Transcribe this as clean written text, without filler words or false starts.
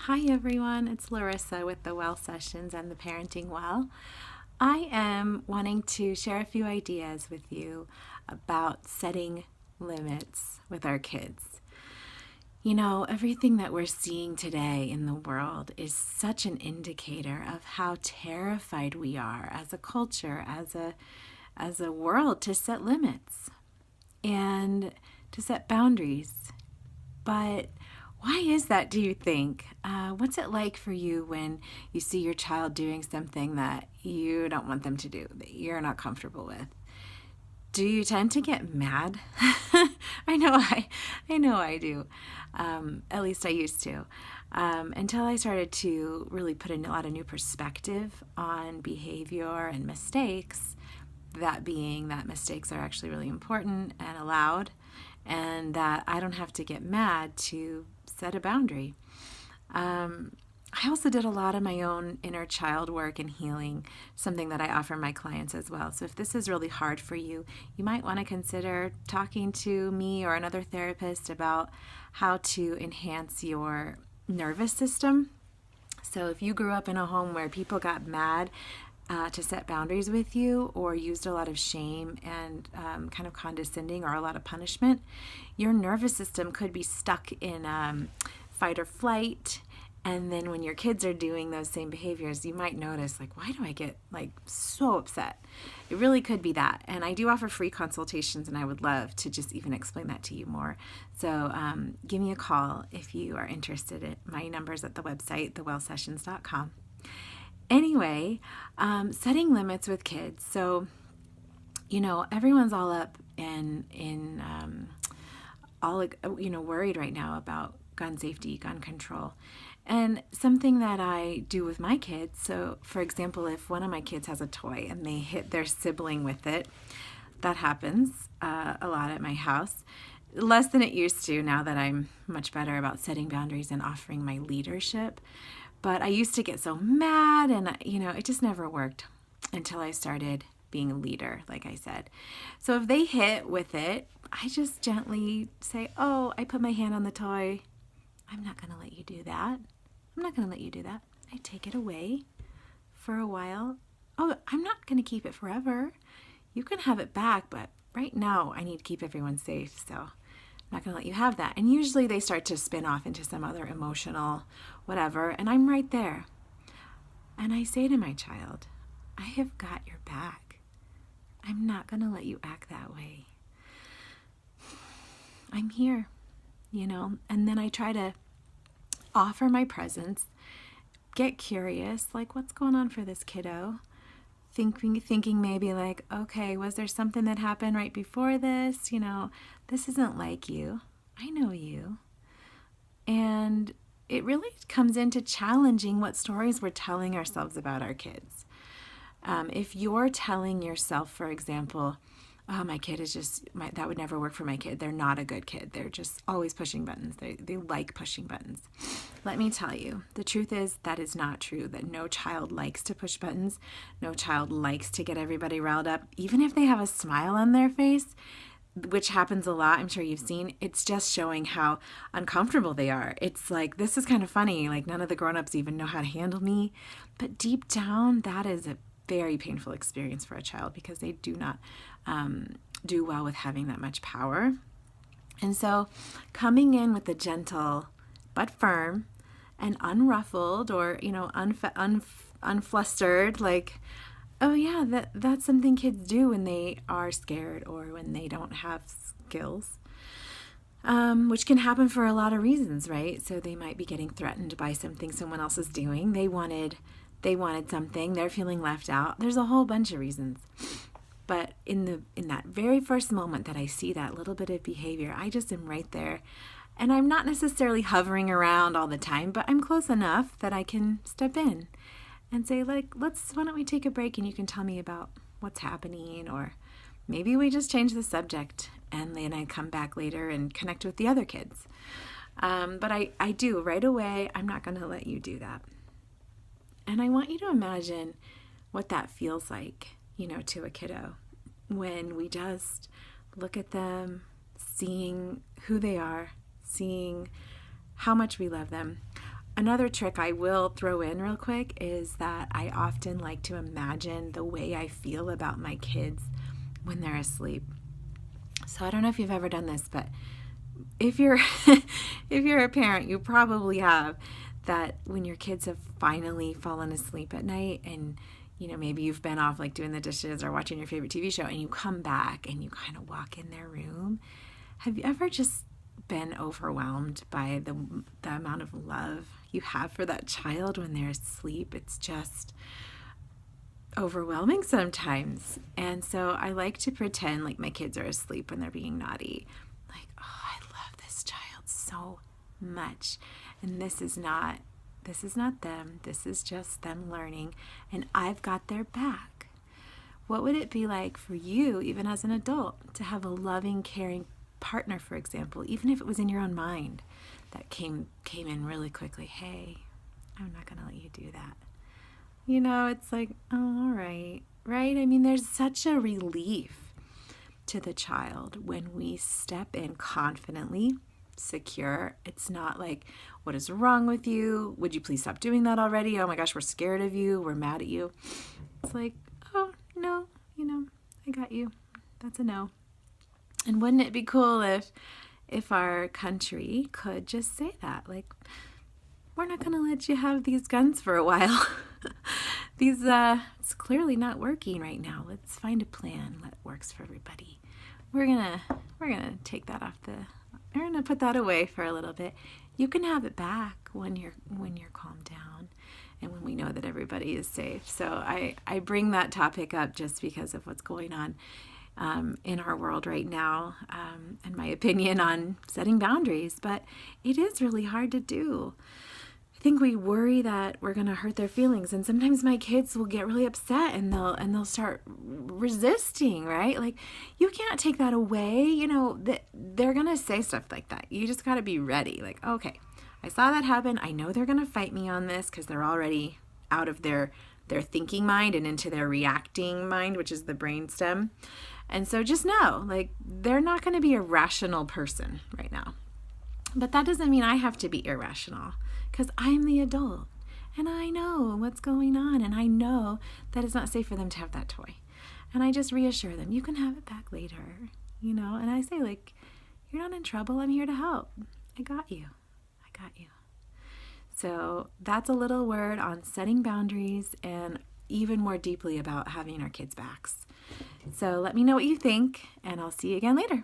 Hi everyone, it's Larissa with the Well Sessions and the Parenting Well. I am wanting to share a few ideas with you about setting limits with our kids. You know, everything that we're seeing today in the world is such an indicator of how terrified we are as a culture, as a world to set limits and to set boundaries. But why is that, do you think? What's it like for you when you see your child doing something that you don't want them to do, that you're not comfortable with? Do you tend to get mad? I know I do. At least I used to. Until I started to really put in a lot of new perspective on behavior and mistakes, that being that mistakes are actually really important and allowed, and that I don't have to get mad to set a boundary. I also did a lot of my own inner child work and healing, something that I offer my clients as well. So if this is really hard for you, you might want to consider talking to me or another therapist about how to enhance your nervous system. So if you grew up in a home where people got mad to set boundaries with you or used a lot of shame and kind of condescending or a lot of punishment, your nervous system could be stuck in fight or flight. And then when your kids are doing those same behaviors, you might notice, like, why do I get so upset? It really could be that. And I do offer free consultations, and I would love to just even explain that to you more. So give me a call if you are interested. My number's at the website, thewellsessions.com. Anyway, setting limits with kids. So, everyone's all up in worried right now about gun safety, gun control. And something that I do with my kids, so for example, if one of my kids has a toy and they hit their sibling with it, that happens a lot at my house. Less than it used to now that I'm much better about setting boundaries and offering my leadership. But I used to get so mad and, it just never worked until I started being a leader, like I said. So if they hit with it, I just gently say, oh, I put my hand on the toy. I'm not going to let you do that. I'm not going to let you do that. I take it away for a while. Oh, I'm not going to keep it forever. You can have it back, but right now I need to keep everyone safe, so I'm not going to let you have that. And usually they start to spin off into some other emotional whatever, and I'm right there. And I say to my child, I have got your back. I'm not going to let you act that way. I'm here, and then I try to offer my presence, get curious, like, what's going on for this kiddo? Thinking maybe like, okay, was there something that happened right before this? This isn't like you. I know you. And it really comes into challenging what stories we're telling ourselves about our kids. If you're telling yourself, for example, oh, my kid is that would never work for my kid. They're not a good kid. They're just always pushing buttons. They like pushing buttons. Let me tell you, the truth is that is not true, that no child likes to push buttons. No child likes to get everybody riled up. Even if they have a smile on their face, which happens a lot, I'm sure you've seen, it's just showing how uncomfortable they are. It's like, this is kind of funny. Like, none of the grown-ups even know how to handle me. But deep down, that is a very painful experience for a child because they do not do well with having that much power. And so coming in with a gentle but firm and unruffled or, unflustered, like, oh yeah, that's something kids do when they are scared or when they don't have skills, which can happen for a lot of reasons, right? So they might be getting threatened by something someone else is doing. They wanted something, they're feeling left out. There's a whole bunch of reasons. But in that very first moment that I see that little bit of behavior, I just am right there. And I'm not necessarily hovering around all the time, but I'm close enough that I can step in and say, like, why don't we take a break and you can tell me about what's happening, or maybe we just change the subject and then I come back later and connect with the other kids. But I do right away, I'm not going to let you do that. And I want you to imagine what that feels like, to a kiddo when we just look at them, seeing who they are, seeing how much we love them. Another trick I will throw in real quick is that I often like to imagine the way I feel about my kids when they're asleep. So I don't know if you've ever done this, but if you're if you're a parent, you probably have, that when your kids have finally fallen asleep at night, and maybe you've been off like doing the dishes or watching your favorite TV show, and you come back and you kind of walk in their room. Have you ever just been overwhelmed by the amount of love you have for that child when they're asleep? It's just overwhelming sometimes. And so I like to pretend like my kids are asleep when they're being naughty. Like, oh, I love this child so much. And this is not them. This is just them learning, and I've got their back. What would it be like for you, even as an adult, to have a loving, caring partner, for example, even if it was in your own mind, that came in really quickly? Hey, I'm not going to let you do that. It's like, oh, all right, right? I mean, there's such a relief to the child when we step in confidently, secure. It's not like, what is wrong with you? Would you please stop doing that already? Oh my gosh, we're scared of you. We're mad at you. It's like, oh, no, I got you. That's a no. And wouldn't it be cool if our country could just say that? Like, we're not going to let you have these guns for a while. It's clearly not working right now. Let's find a plan that works for everybody. We're gonna take that we're gonna put that away for a little bit. You can have it back when you're calmed down and when we know that everybody is safe. So I bring that topic up just because of what's going on in our world right now, and my opinion on setting boundaries. But it is really hard to do. I think we worry that we're going to hurt their feelings, and sometimes my kids will get really upset and they'll start resisting, right? Like, you can't take that away. They're going to say stuff like that. You just got to be ready. Like, okay, I saw that happen. I know they're going to fight me on this because they're already out of their thinking mind and into their reacting mind, which is the brainstem. And so just know, like, they're not going to be a rational person right now. But that doesn't mean I have to be irrational, because I'm the adult and I know what's going on, and I know that it's not safe for them to have that toy. And I just reassure them, you can have it back later, and I say, like, you're not in trouble. I'm here to help. I got you. So that's a little word on setting boundaries, and even more deeply about having our kids' backs. So let me know what you think, and I'll see you again later.